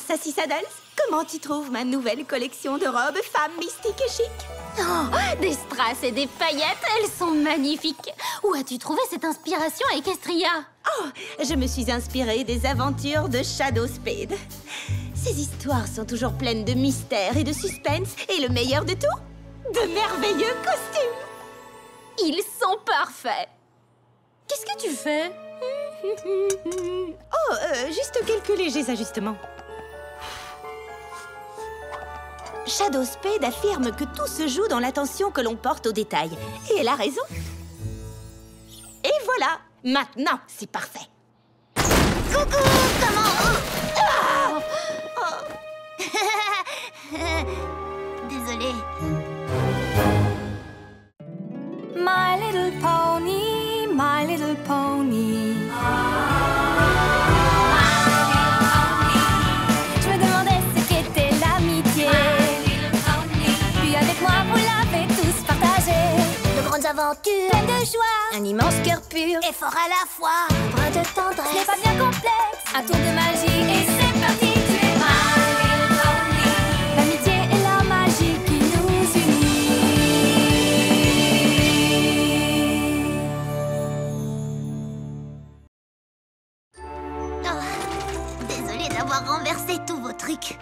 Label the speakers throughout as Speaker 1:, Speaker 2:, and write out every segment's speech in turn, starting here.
Speaker 1: Sassy Saddles, comment tu trouves ma nouvelle collection de robes femmes mystiques et chic?
Speaker 2: Oh, des strass et des paillettes, elles sont magnifiques. Où as-tu trouvé cette inspiration à Equestria?
Speaker 1: Oh, je me suis inspirée des aventures de Shadow Spade. Ces histoires sont toujours pleines de mystères et de suspense, et le meilleur de tout, de merveilleux costumes.
Speaker 2: Ils sont parfaits. Qu'est-ce que tu fais?
Speaker 1: Oh, juste quelques légers ajustements. Shadow Spade affirme que tout se joue dans l'attention que l'on porte aux détails. Et elle a raison. Et voilà, maintenant, c'est parfait.
Speaker 3: Coucou, comment... Désolée.
Speaker 4: My little pony, my little pony. Je me demandais ce qu'était l'amitié. Puis avec moi, vous l'avez tous partagé.
Speaker 3: De grandes aventures,
Speaker 4: Pleine de joie,
Speaker 3: un immense cœur pur, et fort à la fois, un brin de
Speaker 4: ce
Speaker 3: tendresse.
Speaker 4: n'est pas bien complexe. Un tour de magie et c'est parti. Tu es my little pony. L'amitié et la magie qui nous unit.
Speaker 3: Oh, désolée d'avoir renversé tous vos trucs.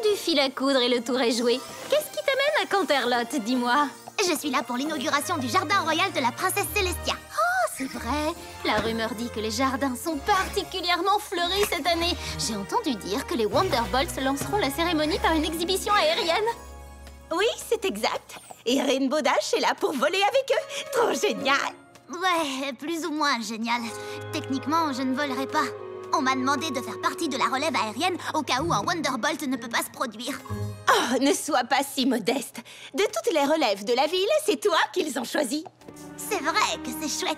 Speaker 2: Du fil à coudre et le tour est joué. Qu'est-ce qui t'amène à Canterlot, dis-moi?
Speaker 3: Je suis là pour l'inauguration du jardin royal de la princesse Célestia.
Speaker 2: Oh, c'est vrai. La rumeur dit que les jardins sont particulièrement fleuris cette année. J'ai entendu dire que les Wonderbolts lanceront la cérémonie par une exhibition aérienne.
Speaker 1: Oui, c'est exact. Et Rainbow Dash est là pour voler avec eux. Trop génial.
Speaker 3: Ouais, plus ou moins génial. Techniquement, je ne volerai pas. On m'a demandé de faire partie de la relève aérienne au cas où un Wonderbolt ne peut pas se produire.
Speaker 1: Oh, ne sois pas si modeste. De toutes les relèves de la ville, c'est toi qu'ils ont choisi.
Speaker 3: C'est vrai que c'est chouette.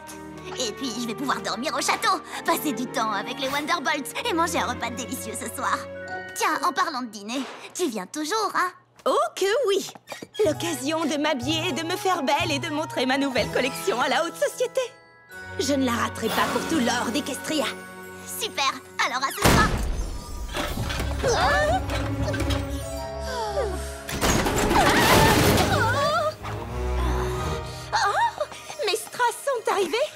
Speaker 3: Et puis, je vais pouvoir dormir au château, passer du temps avec les Wonderbolts et manger un repas délicieux ce soir. Tiens, en parlant de dîner, tu viens toujours, hein?
Speaker 1: Oh que oui! L'occasion de m'habiller, de me faire belle et de montrer ma nouvelle collection à la haute société. Je ne la raterai pas pour tout l'or d'Equestria.
Speaker 3: Super, alors à ce soir.
Speaker 1: Mes strass sont arrivés?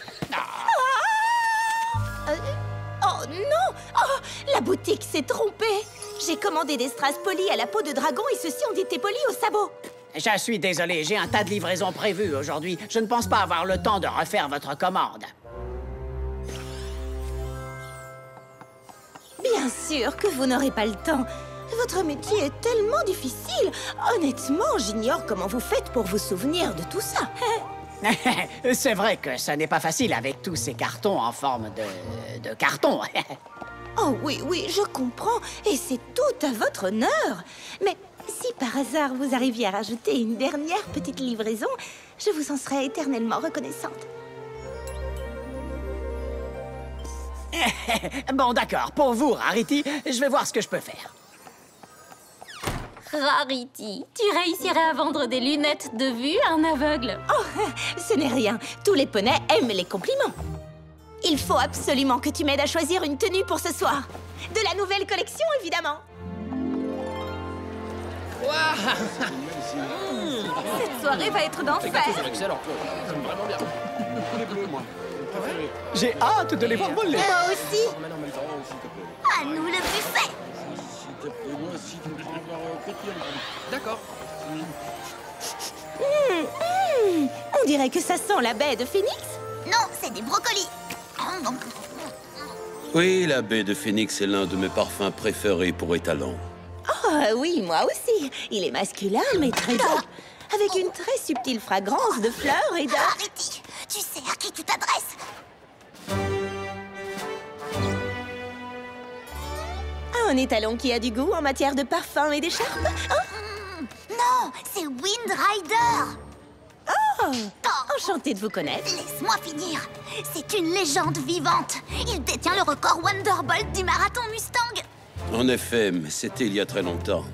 Speaker 1: Oh non! Oh, la boutique s'est trompée! J'ai commandé des strass polis à la peau de dragon et ceux-ci ont été polis au sabot.
Speaker 5: Je suis désolé, j'ai un tas de livraisons prévues aujourd'hui. Je ne pense pas avoir le temps de refaire votre commande.
Speaker 1: Bien sûr que vous n'aurez pas le temps. Votre métier est tellement difficile. Honnêtement, j'ignore comment vous faites pour vous souvenir de tout ça.
Speaker 5: C'est vrai que ce n'est pas facile avec tous ces cartons en forme de carton.
Speaker 1: Oh oui, oui, je comprends. Et c'est tout à votre honneur. Mais si par hasard vous arriviez à rajouter une dernière petite livraison, je vous en serais éternellement reconnaissante.
Speaker 5: Bon, d'accord. Pour vous, Rarity, je vais voir ce que je peux faire.
Speaker 2: Rarity, tu réussirais à vendre des lunettes de vue à un aveugle?
Speaker 1: Oh, ce n'est rien. Tous les poneys aiment les compliments. Il faut absolument que tu m'aides à choisir une tenue pour ce soir. De la nouvelle collection, évidemment.
Speaker 4: Cette soirée va être d'enfer.
Speaker 6: Excellent. J'aime vraiment bien. Les bleus, moi.
Speaker 5: J'ai hâte de les voir voler.
Speaker 1: Moi aussi.
Speaker 3: À nous le buffet.
Speaker 6: D'accord.
Speaker 1: On dirait que ça sent la baie de Phoenix.
Speaker 3: Non, c'est des brocolis.
Speaker 7: Oui, la baie de Phoenix est l'un de mes parfums préférés pour étalon.
Speaker 1: Oh oui, moi aussi. Il est masculin, mais très doux. Avec une très subtile fragrance de fleurs et de...
Speaker 3: Rarity, tu sais à qui tu t'adresses?
Speaker 1: Un étalon qui a du goût en matière de parfum et d'écharpe.
Speaker 3: Non, c'est Wind Rider.
Speaker 1: Oh, enchantée de vous connaître.
Speaker 3: Laisse-moi finir. C'est une légende vivante. Il détient le record Wonderbolt du marathon Mustang.
Speaker 7: En effet, mais c'était il y a très longtemps.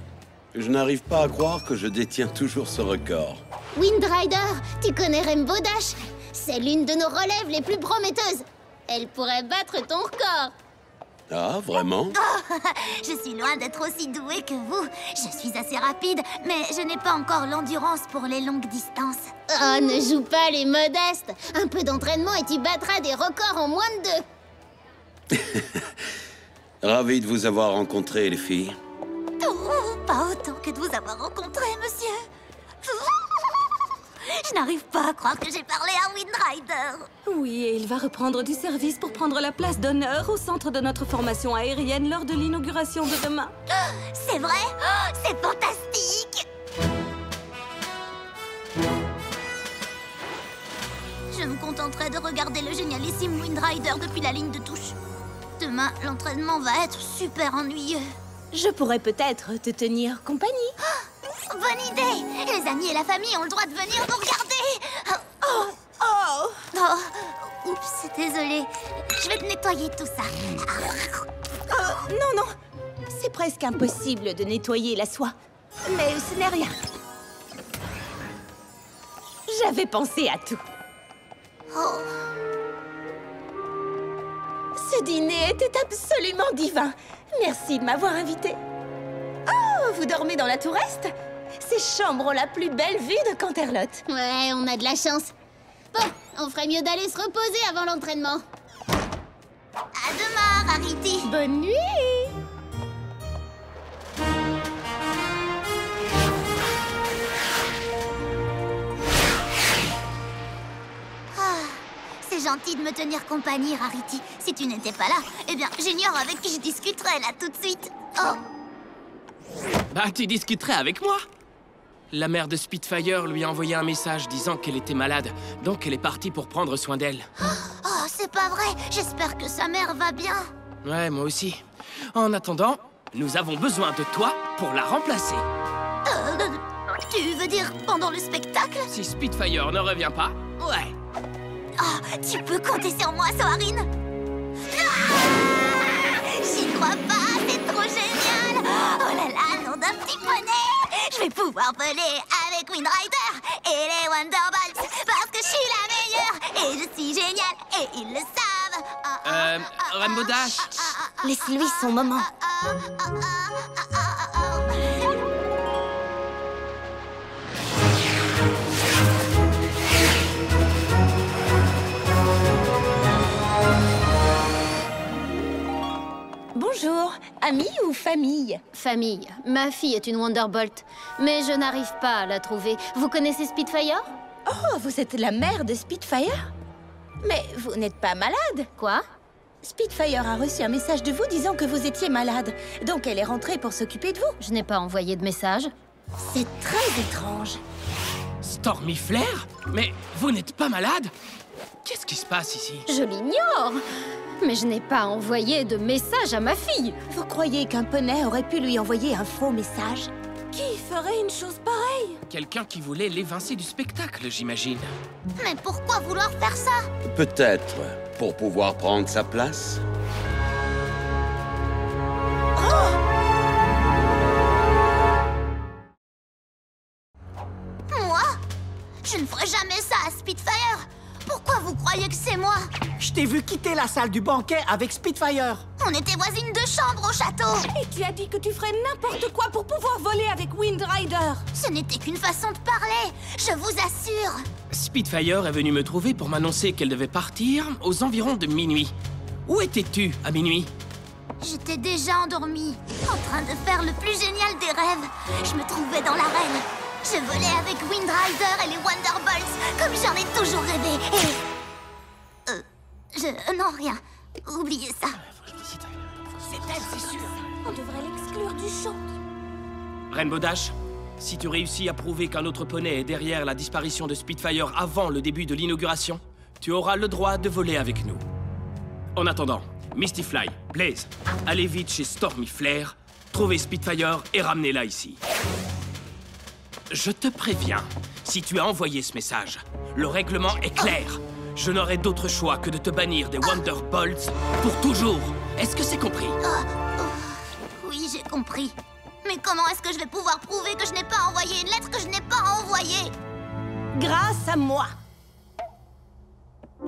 Speaker 7: Je n'arrive pas à croire que je détiens toujours ce record.
Speaker 3: Wind Rider, tu connais Rainbow Dash? C'est l'une de nos relèves les plus prometteuses. Elle pourrait battre ton record.
Speaker 7: Ah, vraiment?
Speaker 3: Je suis loin d'être aussi douée que vous. Je suis assez rapide, mais je n'ai pas encore l'endurance pour les longues distances.
Speaker 2: Oh, ne joue pas les modestes. Un peu d'entraînement et tu battras des records en moins de 2.
Speaker 7: Ravi de vous avoir rencontré, les filles.
Speaker 3: Oh, pas autant que de vous avoir rencontré, monsieur. Je n'arrive pas à croire que j'ai parlé à Wind Rider.
Speaker 4: Oui, et il va reprendre du service pour prendre la place d'honneur au centre de notre formation aérienne lors de l'inauguration de demain.
Speaker 3: C'est vrai? Oh, c'est fantastique! Je me contenterai de regarder le génialissime Wind Rider depuis la ligne de touche. Demain, l'entraînement va être super ennuyeux.
Speaker 1: Je pourrais peut-être te tenir compagnie.
Speaker 3: Bonne idée! Les amis et la famille ont le droit de venir nous regarder! Oh, oups, désolée. Je vais te nettoyer tout ça.
Speaker 1: Non, non. C'est presque impossible de nettoyer la soie. Mais ce n'est rien. J'avais pensé à tout.
Speaker 3: Oh.
Speaker 1: Ce dîner était absolument divin. Merci de m'avoir invité. Oh, vous dormez dans la tour Est? Ces chambres ont la plus belle vue de Canterlot.
Speaker 2: Ouais, on a de la chance. Bon, on ferait mieux d'aller se reposer avant l'entraînement.
Speaker 3: À demain, Rarity.
Speaker 1: Bonne nuit.
Speaker 3: C'est gentil de me tenir compagnie, Rarity. Si tu n'étais pas là, eh bien, j'ignore avec qui je discuterais là tout de suite. Oh.
Speaker 6: Bah, tu discuterais avec moi. La mère de Spitfire lui a envoyé un message disant qu'elle était malade, donc elle est partie pour prendre soin d'elle.
Speaker 3: Oh, c'est pas vrai. J'espère que sa mère va bien.
Speaker 6: Ouais, moi aussi. En attendant, nous avons besoin de toi pour la remplacer.
Speaker 3: Tu veux dire pendant le spectacle?
Speaker 6: Si Spitfire ne revient pas, ouais.
Speaker 3: Oh, tu peux compter sur moi, Soarine. J'y crois pas, c'est trop génial. Oh là là, nom d'un petit poney. Je vais pouvoir voler avec Wind Rider et les Wonderbolts parce que je suis la meilleure et je suis géniale et ils le savent.
Speaker 6: Rainbow Dash.
Speaker 1: Laisse-lui son moment. Bonjour, amis ou famille?
Speaker 2: Famille. Ma fille est une Wonderbolt, mais je n'arrive pas à la trouver. Vous connaissez Spitfire?
Speaker 1: Oh, vous êtes la mère de Spitfire? Mais vous n'êtes pas malade?
Speaker 2: Quoi?
Speaker 1: Spitfire a reçu un message de vous disant que vous étiez malade. Donc elle est rentrée pour s'occuper de vous.
Speaker 2: Je n'ai pas envoyé de message.
Speaker 1: C'est très étrange.
Speaker 6: Stormy Flair? Mais vous n'êtes pas malade? Qu'est-ce qui se passe ici?
Speaker 2: Je l'ignore. Mais je n'ai pas envoyé de message à ma fille.
Speaker 1: Vous croyez qu'un poney aurait pu lui envoyer un faux message?
Speaker 4: Qui ferait une chose pareille?
Speaker 6: Quelqu'un qui voulait l'évincer du spectacle, j'imagine.
Speaker 3: Mais pourquoi vouloir faire ça?
Speaker 7: Peut-être pour pouvoir prendre sa place.
Speaker 3: Moi? Je ne ferai jamais ça à Spitfire. Pourquoi vous croyez que c'est moi?
Speaker 5: Je t'ai vu quitter la salle du banquet avec Spitfire.
Speaker 3: On était voisines de chambre au château.
Speaker 4: Et tu as dit que tu ferais n'importe quoi pour pouvoir voler avec Wind Rider.
Speaker 3: Ce n'était qu'une façon de parler, je vous assure.
Speaker 6: Spitfire est venue me trouver pour m'annoncer qu'elle devait partir aux environs de minuit. Où étais-tu à minuit?
Speaker 3: J'étais déjà endormie, en train de faire le plus génial des rêves. Je me trouvais dans l'arène. Je volais avec Wind Rider et les Wonderbolts, comme j'en ai toujours rêvé. Et... non, rien. Oubliez ça.
Speaker 4: C'est elle, c'est sûr. On devrait l'exclure du show.
Speaker 6: Rainbow Dash, si tu réussis à prouver qu'un autre poney est derrière la disparition de Spitfire avant le début de l'inauguration, tu auras le droit de voler avec nous. En attendant, Misty Fly, Blaze, allez vite chez Stormy Flair, trouvez Spitfire et ramenez-la ici. Je te préviens, si tu as envoyé ce message, le règlement est clair. Je n'aurai d'autre choix que de te bannir des Wonderbolts pour toujours. Est-ce que c'est compris?
Speaker 3: Oui, j'ai compris. Mais comment est-ce que je vais pouvoir prouver que je n'ai pas envoyé une lettre que je n'ai pas envoyée?
Speaker 1: Grâce à moi.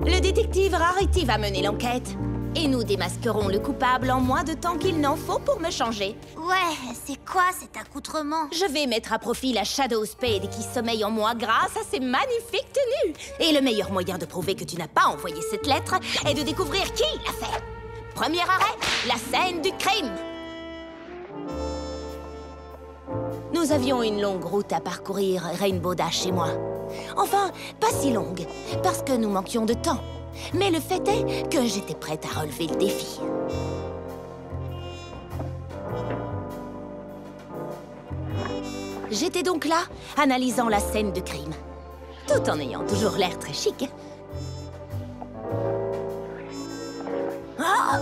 Speaker 1: Le détective Rarity va mener l'enquête. Et nous démasquerons le coupable en moins de temps qu'il n'en faut pour me changer.
Speaker 3: Ouais, c'est quoi cet accoutrement?
Speaker 1: Je vais mettre à profit la Shadow Spade qui sommeille en moi grâce à ces magnifiques tenues. Et le meilleur moyen de prouver que tu n'as pas envoyé cette lettre est de découvrir qui l'a fait. Premier arrêt, la scène du crime. Nous avions une longue route à parcourir, Rainbow Dash et moi. Enfin, pas si longue, parce que nous manquions de temps. Mais le fait est que j'étais prête à relever le défi. J'étais donc là, analysant la scène de crime, tout en ayant toujours l'air très chic. Ah!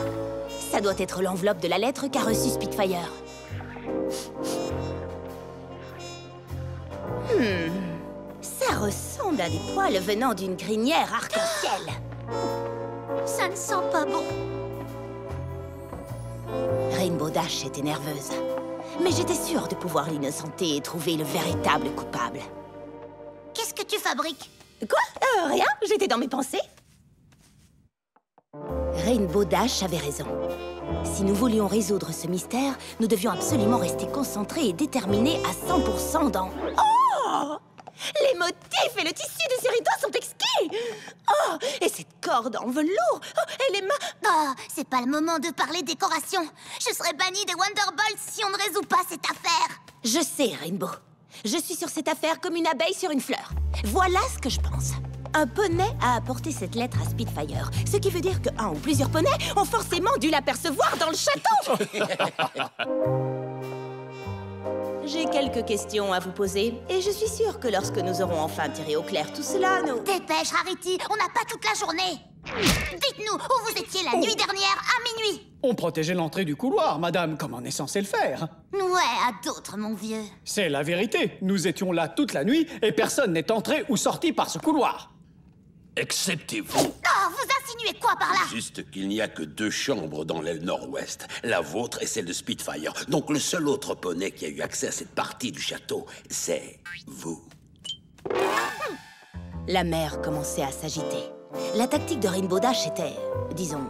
Speaker 1: Ça doit être l'enveloppe de la lettre qu'a reçue Spitfire. Ça ressemble à des poils venant d'une crinière arc-en-ciel.
Speaker 3: Ça ne sent pas bon.
Speaker 1: Rainbow Dash était nerveuse. Mais j'étais sûre de pouvoir l'innocenter et trouver le véritable coupable.
Speaker 3: Qu'est-ce que tu fabriques?
Speaker 1: Quoi? Rien, j'étais dans mes pensées. Rainbow Dash avait raison. Si nous voulions résoudre ce mystère, nous devions absolument rester concentrés et déterminés à 100% dans... Oh! Les motifs et le tissu de ces rideaux sont exquis! Oh! Et cette corde en velours! Oh, et les mains...
Speaker 3: Oh, c'est pas le moment de parler décoration. Je serai bannie des Wonderbolts si on ne résout pas cette affaire.
Speaker 1: Je sais, Rainbow. Je suis sur cette affaire comme une abeille sur une fleur. Voilà ce que je pense. Un poney a apporté cette lettre à Spitfire, ce qui veut dire qu'un ou plusieurs poneys ont forcément dû l'apercevoir dans le château. J'ai quelques questions à vous poser, et je suis sûre que lorsque nous aurons enfin tiré au clair tout cela, nous...
Speaker 3: Dépêche, Rarity, on n'a pas toute la journée. Dites-nous où vous étiez la nuit dernière à minuit.
Speaker 8: On protégeait l'entrée du couloir, madame, comme on est censé le faire.
Speaker 3: Ouais, à d'autres, mon vieux.
Speaker 8: C'est la vérité. Nous étions là toute la nuit et personne n'est entré ou sorti par ce couloir.
Speaker 6: Excepté vous.
Speaker 3: Oh, vous insinuez quoi par là?
Speaker 7: Juste qu'il n'y a que 2 chambres dans l'aile nord-ouest. La vôtre et celle de Spitfire. Donc le seul autre poney qui a eu accès à cette partie du château, c'est vous.
Speaker 1: La mer commençait à s'agiter. La tactique de Rainbow Dash était, disons,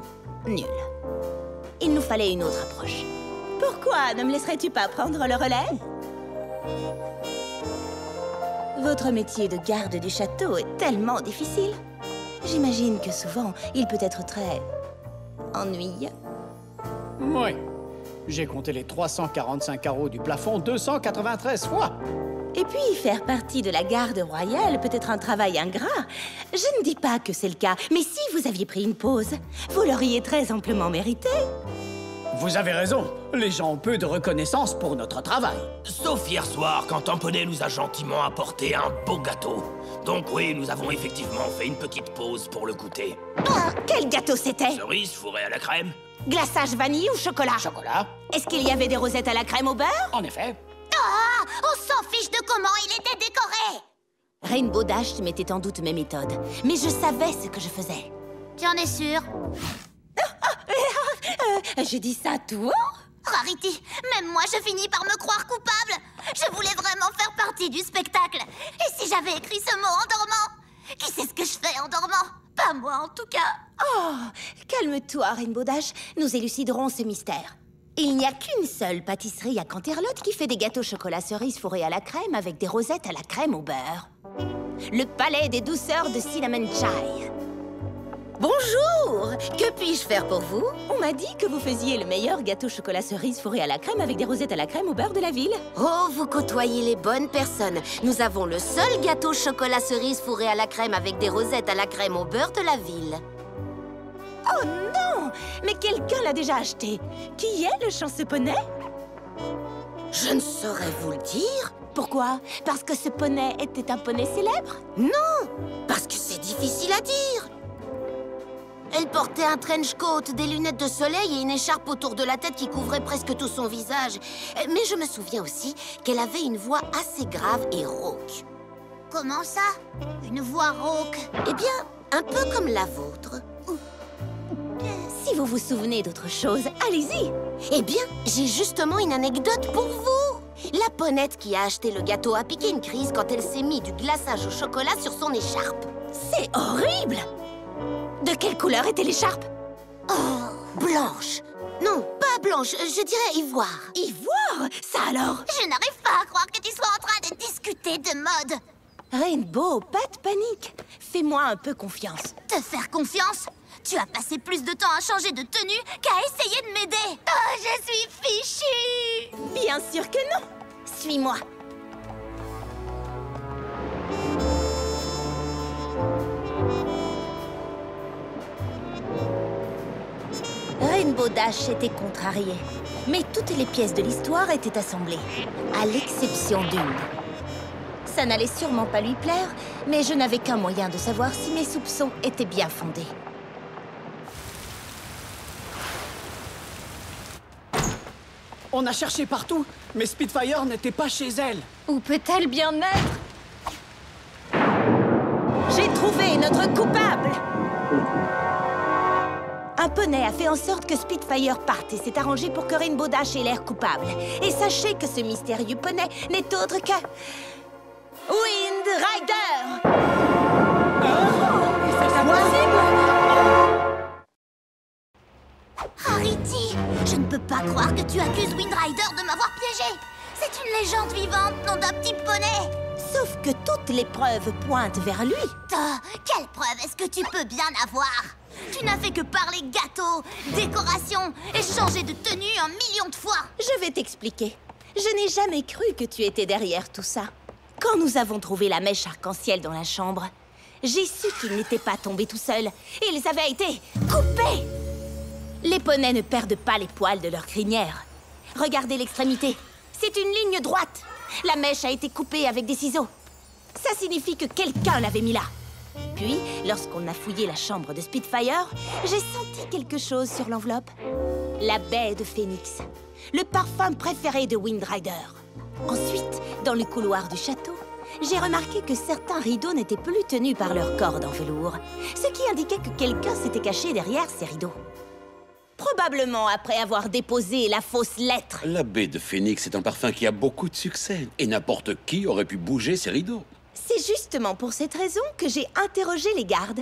Speaker 1: nulle. Il nous fallait une autre approche. Pourquoi ne me laisserais-tu pas prendre le relais? Votre métier de garde du château est tellement difficile. J'imagine que souvent, il peut être très... ennuyeux.
Speaker 8: Oui. J'ai compté les 345 carreaux du plafond 293 fois.
Speaker 1: Et puis, faire partie de la garde royale peut être un travail ingrat. Je ne dis pas que c'est le cas, mais si vous aviez pris une pause, vous l'auriez très amplement mérité.
Speaker 8: Vous avez raison. Les gens ont peu de reconnaissance pour notre travail.
Speaker 6: Sauf hier soir, quand un poney nous a gentiment apporté un beau gâteau. Donc oui, nous avons effectivement fait une petite pause pour le goûter.
Speaker 1: Oh, quel gâteau c'était?
Speaker 6: Cerise fourrée à la crème.
Speaker 1: Glaçage vanille ou chocolat?
Speaker 8: Chocolat?
Speaker 1: Est-ce qu'il y avait des rosettes à la crème au beurre?
Speaker 8: En effet.
Speaker 3: Oh, on s'en fiche de comment il était décoré.
Speaker 1: Rainbow Dash mettait en doute mes méthodes, mais je savais ce que je faisais.
Speaker 3: Tu en es sûr?
Speaker 1: Je dis ça tout haut?
Speaker 3: Rarity, même moi je finis par me croire coupable. Je voulais vraiment faire partie du spectacle. Et si j'avais écrit ce mot en dormant? Qui sait ce que je fais en dormant? Pas moi en tout cas.
Speaker 1: Oh, calme-toi, Rainbow Dash. Nous éluciderons ce mystère. Il n'y a qu'une seule pâtisserie à Canterlot qui fait des gâteaux chocolat cerise fourrés à la crème avec des rosettes à la crème au beurre. Le palais des douceurs de Cinnamon Chai. Bonjour! Que puis-je faire pour vous? On m'a dit que vous faisiez le meilleur gâteau chocolat cerise fourré à la crème avec des rosettes à la crème au beurre de la ville.
Speaker 9: Oh, vous côtoyez les bonnes personnes. Nous avons le seul gâteau chocolat cerise fourré à la crème avec des rosettes à la crème au beurre de la ville.
Speaker 1: Oh non! Mais quelqu'un l'a déjà acheté. Qui est le chanceux poney?
Speaker 9: Je ne saurais vous le dire.
Speaker 1: Pourquoi? Parce que ce poney était un poney célèbre?
Speaker 9: Non, parce que c'est difficile à dire. Elle portait un trench coat, des lunettes de soleil et une écharpe autour de la tête qui couvrait presque tout son visage. Mais je me souviens aussi qu'elle avait une voix assez grave et rauque.
Speaker 3: Comment ça? Une voix rauque?
Speaker 9: Eh bien, un peu comme la vôtre.
Speaker 1: Si vous vous souvenez d'autre chose, allez-y.
Speaker 9: Eh bien, j'ai justement une anecdote pour vous. La ponette qui a acheté le gâteau a piqué une crise quand elle s'est mis du glaçage au chocolat sur son écharpe.
Speaker 1: C'est horrible! De quelle couleur était l'écharpe?
Speaker 3: Oh,
Speaker 9: Blanche. Non, pas blanche, je dirais ivoire.
Speaker 1: Ivoire? Ça alors?
Speaker 3: Je n'arrive pas à croire que tu sois en train de discuter de mode.
Speaker 1: Rainbow, pas de panique. Fais-moi un peu confiance.
Speaker 3: Te faire confiance? Tu as passé plus de temps à changer de tenue qu'à essayer de m'aider. Oh, je suis fichue!
Speaker 1: Bien sûr que non. Suis-moi. Rainbow Dash était contrariée, mais toutes les pièces de l'histoire étaient assemblées, à l'exception d'une. Ça n'allait sûrement pas lui plaire, mais je n'avais qu'un moyen de savoir si mes soupçons étaient bien fondés.
Speaker 8: On a cherché partout, mais Spitfire n'était pas chez elle.
Speaker 2: Où peut-elle bien être?
Speaker 1: J'ai trouvé notre coupable! Un poney a fait en sorte que Spitfire parte et s'est arrangé pour que Rainbow Dash ait l'air coupable. Et sachez que ce mystérieux poney n'est autre que... Wind Rider!
Speaker 8: C'est impossible!
Speaker 3: Rarity, je ne peux pas croire que tu accuses Wind Rider de m'avoir piégé. C'est une légende vivante, nom d'un petit poney.
Speaker 1: Sauf que toutes les preuves pointent vers lui.
Speaker 3: Quelle preuve est-ce que tu peux bien avoir? Tu n'as fait que parler gâteau, décoration et changer de tenue 1 million de fois.
Speaker 1: Je vais t'expliquer. Je n'ai jamais cru que tu étais derrière tout ça. Quand nous avons trouvé la mèche arc-en-ciel dans la chambre, j'ai su qu'ils n'étaient pas tombés tout seuls. Ils avaient été coupés. Les poneys ne perdent pas les poils de leur crinière. Regardez l'extrémité. C'est une ligne droite. La mèche a été coupée avec des ciseaux. Ça signifie que quelqu'un l'avait mis là. Puis, lorsqu'on a fouillé la chambre de Spitfire, j'ai senti quelque chose sur l'enveloppe. La baie de Phoenix. Le parfum préféré de Wind Rider. Ensuite, dans le couloir du château, j'ai remarqué que certains rideaux n'étaient plus tenus par leur corde en velours, ce qui indiquait que quelqu'un s'était caché derrière ces rideaux. Probablement après avoir déposé la fausse lettre.
Speaker 7: La baie de Phoenix est un parfum qui a beaucoup de succès. Et n'importe qui aurait pu bouger ses rideaux.
Speaker 1: C'est justement pour cette raison que j'ai interrogé les gardes.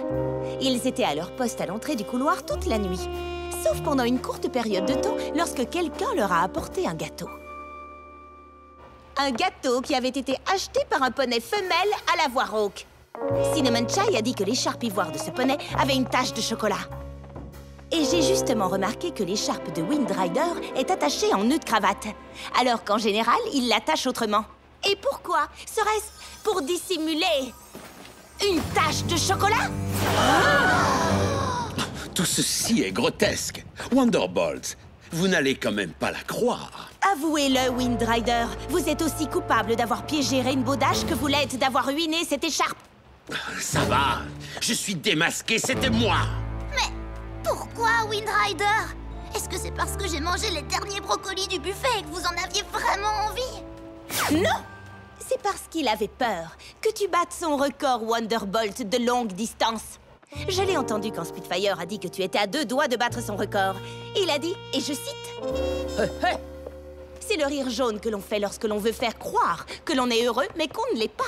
Speaker 1: Ils étaient à leur poste à l'entrée du couloir toute la nuit, sauf pendant une courte période de temps lorsque quelqu'un leur a apporté un gâteau. Un gâteau qui avait été acheté par un poney femelle à la voix rauque. Cinnamon Chai a dit que l'écharpe ivoire de ce poney avait une tache de chocolat. Et j'ai justement remarqué que l'écharpe de Wind Rider est attachée en nœud de cravate, alors qu'en général, il l'attache autrement. Et pourquoi? Serait-ce pour dissimuler une tache de chocolat?
Speaker 7: Tout ceci est grotesque. Wonderbolt, vous n'allez quand même pas la croire.
Speaker 1: Avouez-le, Wind Rider, vous êtes aussi coupable d'avoir piégé Rainbow Dash que vous l'êtes d'avoir ruiné cette écharpe.
Speaker 7: Ça va, je suis démasqué, c'était moi.
Speaker 3: Mais pourquoi Wind Rider? Est-ce que c'est parce que j'ai mangé les derniers brocolis du buffet et que vous en aviez vraiment envie?
Speaker 1: Non! C'est parce qu'il avait peur que tu battes son record Wonderbolt de longue distance. Je l'ai entendu quand Spitfire a dit que tu étais à 2 doigts de battre son record. Il a dit, et je cite... C'est le rire jaune que l'on fait lorsque l'on veut faire croire que l'on est heureux, mais qu'on ne l'est pas.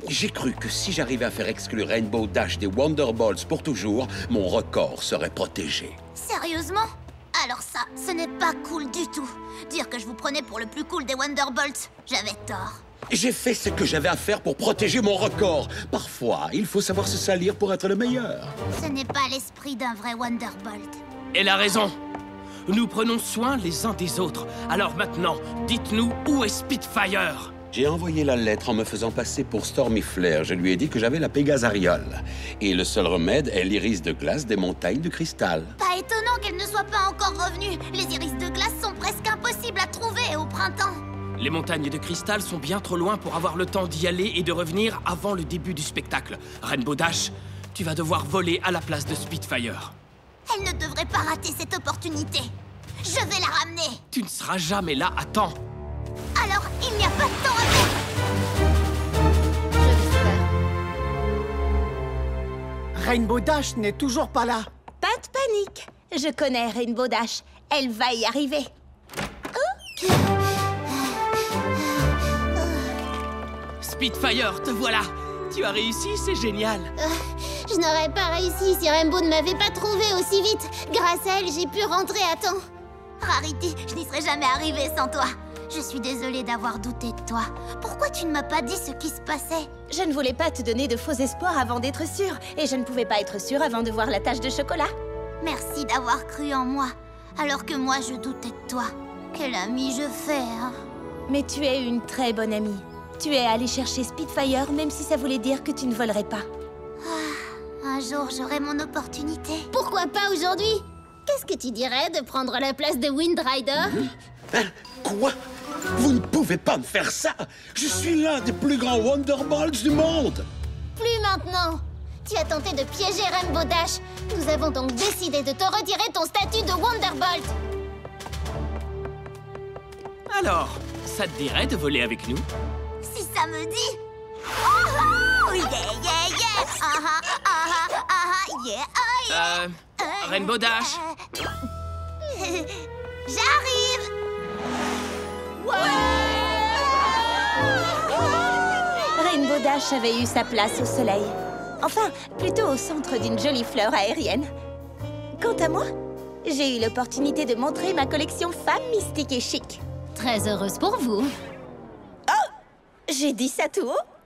Speaker 7: J'ai cru que si j'arrivais à faire exclure Rainbow Dash des Wonderbolts pour toujours, mon record serait protégé.
Speaker 3: Sérieusement? Alors ça, ce n'est pas cool du tout. Dire que je vous prenais pour le plus cool des Wonderbolts, j'avais tort.
Speaker 7: J'ai fait ce que j'avais à faire pour protéger mon record. Parfois, il faut savoir se salir pour être le meilleur.
Speaker 3: Ce n'est pas l'esprit d'un vrai Wonderbolt.
Speaker 6: Elle a raison. Nous prenons soin les uns des autres. Alors maintenant, dites-nous où est Spitfire?
Speaker 7: J'ai envoyé la lettre en me faisant passer pour Stormy Flare. Je lui ai dit que j'avais la Pégase-Ariole. Et le seul remède est l'iris de glace des montagnes de cristal.
Speaker 3: Pas étonnant qu'elle ne soit pas encore revenue. Les iris de glace sont presque impossibles à trouver au printemps.
Speaker 6: Les montagnes de cristal sont bien trop loin pour avoir le temps d'y aller et de revenir avant le début du spectacle. Rainbow Dash, tu vas devoir voler à la place de Spitfire.
Speaker 3: Elle ne devrait pas rater cette opportunité. Je vais la ramener.
Speaker 6: Tu ne seras jamais là à temps.
Speaker 3: Alors, il n'y a pas de temps à perdre.
Speaker 8: Rainbow Dash n'est toujours pas là.
Speaker 1: Pas de panique. Je connais Rainbow Dash. Elle va y arriver.
Speaker 6: Spitfire, te voilà. Tu as réussi, c'est génial.
Speaker 2: Je n'aurais pas réussi si Rainbow ne m'avait pas trouvé aussi vite. Grâce à elle, j'ai pu rentrer à temps.
Speaker 3: Rarity, je n'y serais jamais arrivée sans toi. Je suis désolée d'avoir douté de toi. Pourquoi tu ne m'as pas dit ce qui se passait?
Speaker 1: Je ne voulais pas te donner de faux espoirs avant d'être sûre. Et je ne pouvais pas être sûre avant de voir la tache de chocolat.
Speaker 3: Merci d'avoir cru en moi, alors que moi je doutais de toi. Quel ami je fais, hein?
Speaker 1: Mais tu es une très bonne amie. Tu es allée chercher Spitfire, même si ça voulait dire que tu ne volerais pas.
Speaker 3: Un jour, j'aurai mon opportunité.
Speaker 2: Pourquoi pas aujourd'hui? Qu'est-ce que tu dirais de prendre la place de Wind Rider?
Speaker 7: Hein? Quoi? Vous ne pouvez pas me faire ça! Je suis l'un des plus grands Wonderbolts du monde!
Speaker 2: Plus maintenant! Tu as tenté de piéger Rainbow Dash. Nous avons donc décidé de te retirer ton statut de Wonderbolt.
Speaker 6: Alors, ça te dirait de voler avec nous?
Speaker 3: Si ça me dit... Oh, yeah, yeah, yeah! Yeah, oh, yeah!
Speaker 6: Rainbow Dash?
Speaker 3: J'arrive!
Speaker 1: Rainbow Dash avait eu sa place au soleil. Enfin, plutôt au centre d'une jolie fleur aérienne. Quant à moi, j'ai eu l'opportunité de montrer ma collection Femmes mystiques et chic.
Speaker 2: Très heureuse pour vous.
Speaker 1: Oh! J'ai dit ça tout haut?